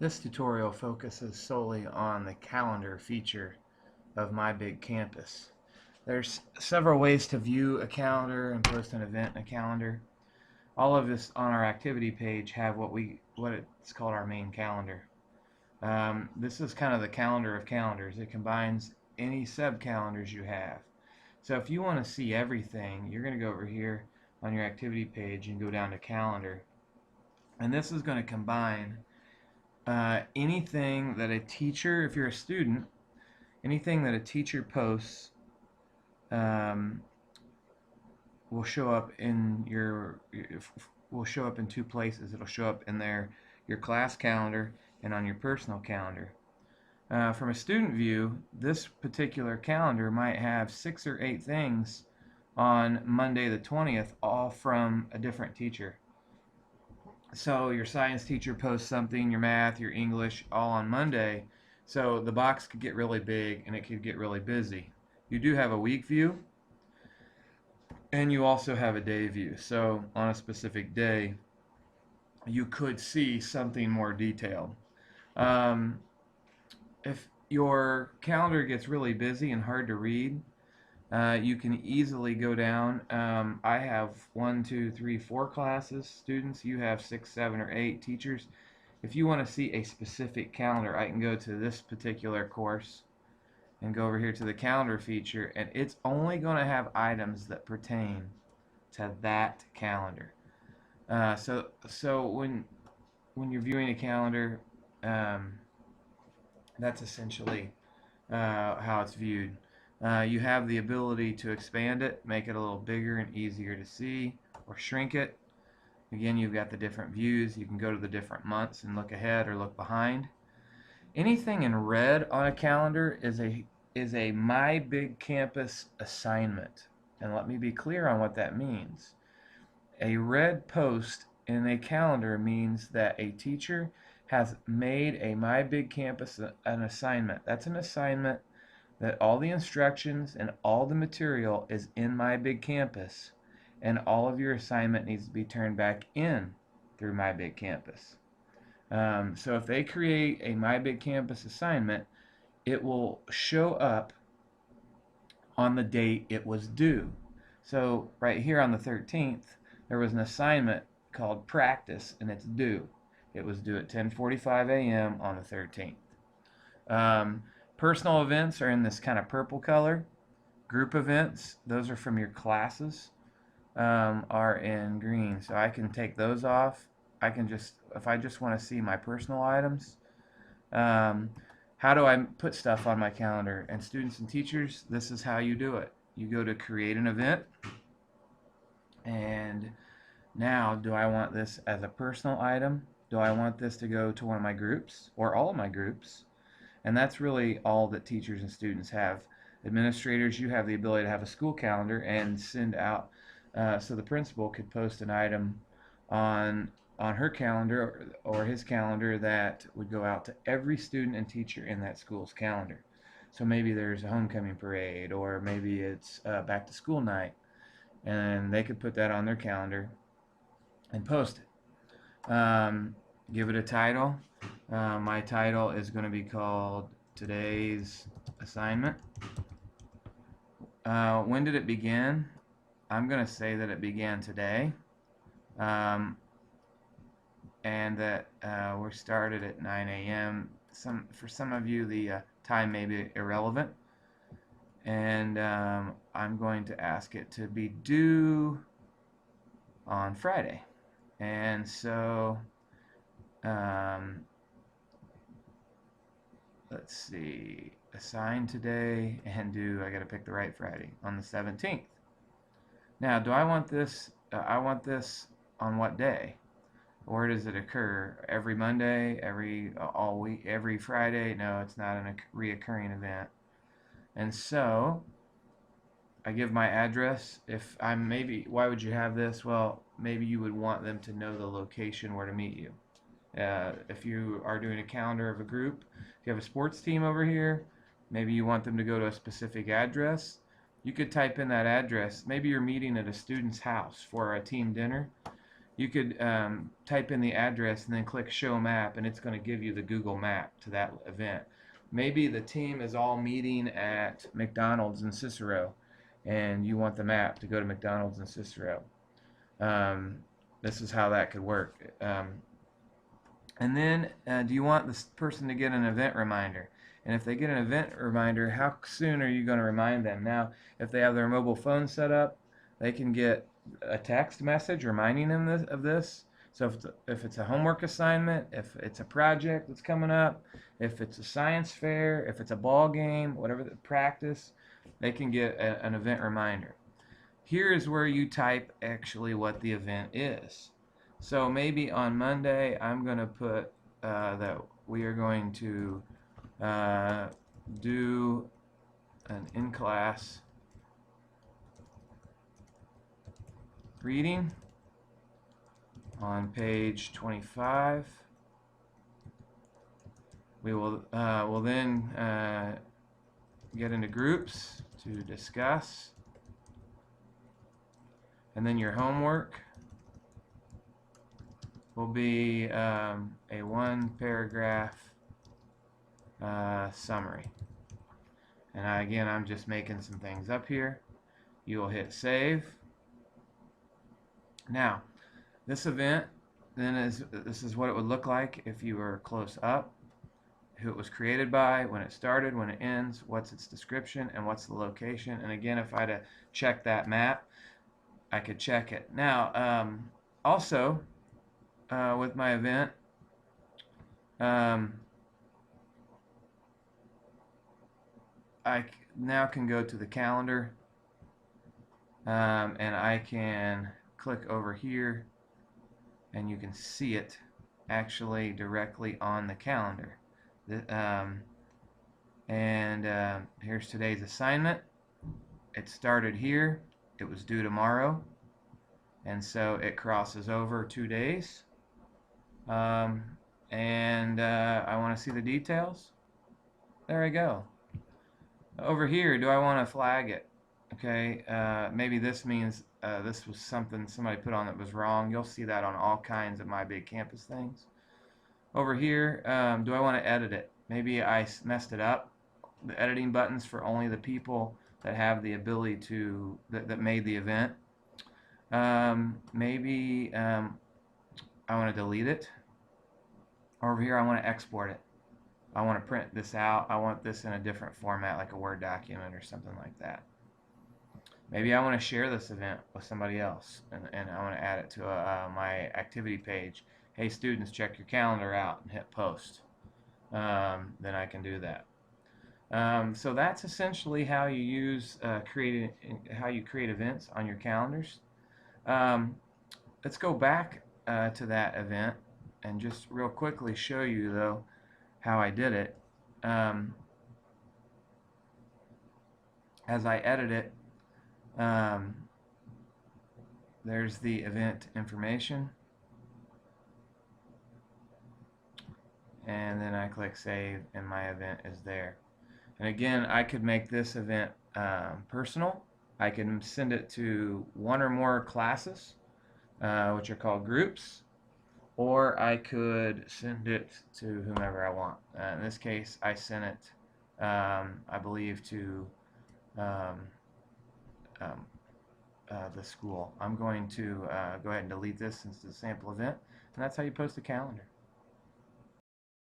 This tutorial focuses solely on the calendar feature of My Big Campus. There's several ways to view a calendar and post an event in a calendar. All of us on our activity page have what it's called our main calendar. This is kind of the calendar of calendars. It combines any sub-calendars you have. So if you want to see everything, you're going to go over here on your activity page and go down to calendar. And this is going to combine anything that a teacher, if you're a student, anything that a teacher posts will show up in will show up in two places. It'll show up in your class calendar and on your personal calendar. From a student view, this particular calendar might have 6 or 8 things on Monday the 20th, all from a different teacher. So your science teacher posts something, your math, your English, all on Monday. So the box could get really big and it could get really busy. You do have a week view and you also have a day view. So on a specific day, you could see something more detailed. If your calendar gets really busy and hard to read, you can easily go down. I have 1, 2, 3, 4 classes, students. You have 6, 7, or 8 teachers. If you want to see a specific calendar, I can go to this particular course and go over here to the calendar feature, and it's only going to have items that pertain to that calendar. So when you're viewing a calendar, that's essentially how it's viewed. You have the ability to expand it, make it a little bigger and easier to see, or shrink it. Again, you've got the different views. You can go to the different months and look ahead or look behind. Anything in red on a calendar is a My Big Campus assignment. And let me be clear on what that means. A red post in a calendar means that a teacher has made a My Big Campus an assignment. That's an assignment that all the instructions and all the material is in My Big Campus, and all of your assignment needs to be turned back in through My Big Campus. So if they create a My Big Campus assignment, it will show up on the date it was due. So right here on the 13th, there was an assignment called practice, and it's due. It was due at 10:45 a.m. on the 13th. Personal events are in this kind of purple color. Group events, those are from your classes, are in green. So I can take those off. I can just, if I just want to see my personal items, how do I put stuff on my calendar? And students and teachers, this is how you do it. You go to create an event, and now do I want this as a personal item? Do I want this to go to one of my groups or all of my groups? And that's really all that teachers and students have. Administrators, you have the ability to have a school calendar and send out, so the principal could post an item on her calendar or his calendar that would go out to every student and teacher in that school's calendar. So maybe there's a homecoming parade, or maybe it's back to school night, and they could put that on their calendar and post it. Give it a title. My title is going to be called Today's Assignment. When did it begin? I'm going to say that it began today, and that we started at 9 a.m. For some of you, the time may be irrelevant, and I'm going to ask it to be due on Friday. And so let's see, assign today and due, I got to pick the right Friday, on the 17th. Now, do I want this, I want this on what day? Where does it occur? Every Monday, all week, every Friday? No, it's not a reoccurring event. And so I give my address. If I'm why would you have this? Well, maybe you would want them to know the location where to meet you. If you are doing a calendar of a group, if you have a sports team over here, maybe you want them to go to a specific address. You could type in that address. Maybe you're meeting at a student's house for a team dinner, You could type in the address and then click show map, and it's going to give you the Google map to that event. Maybe the team is all meeting at McDonald's in Cicero, and you want the map to go to McDonald's in Cicero. Um, this is how that could work. And then, do you want this person to get an event reminder? And if they get an event reminder, how soon are you going to remind them? Now, if they have their mobile phone set up, they can get a text message reminding them of this. So if it's a homework assignment, if it's a project that's coming up, if it's a science fair, if it's a ball game, whatever the practice, they can get an event reminder. Here is where you type actually what the event is. So maybe on Monday I'm going to put that we are going to do an in-class reading on page 25. We will then get into groups to discuss, and then your homework will be a one-paragraph summary. And again, I'm just making some things up here. You will hit save. Now, this event then this is what it would look like if you were close up. Who it was created by, when it started, when it ends, what's its description, and what's the location. And again, if I had to check that map, I could check it. Now, also, with my event, I now can go to the calendar, and I can click over here, and you can see it actually directly on the calendar. Here's today's assignment. It started here. It was due tomorrow, and so it crosses over 2 days. I want to see the details. There I go. Over here, do I want to flag it? Okay, maybe this means this was something somebody put on that was wrong. You'll see that on all kinds of My Big Campus things. Over here, do I want to edit it? Maybe I messed it up. The editing buttons for only the people that have the ability to, that made the event. Maybe I want to delete it. Over here, I want to export it. I want to print this out. I want this in a different format, like a Word document or something like that. Maybe I want to share this event with somebody else, and I want to add it to my activity page. Hey students, check your calendar out, and hit post. Then I can do that. So that's essentially how you use how you create events on your calendars. Let's go back to that event and just real quickly show you though how I did it. As I edit it, there's the event information, and then I click save and my event is there. And again, I could make this event personal. I can send it to one or more classes, which are called groups, or I could send it to whomever I want. In this case, I sent it, I believe, to the school. I'm going to go ahead and delete this since it's a sample event, and that's how you post a calendar.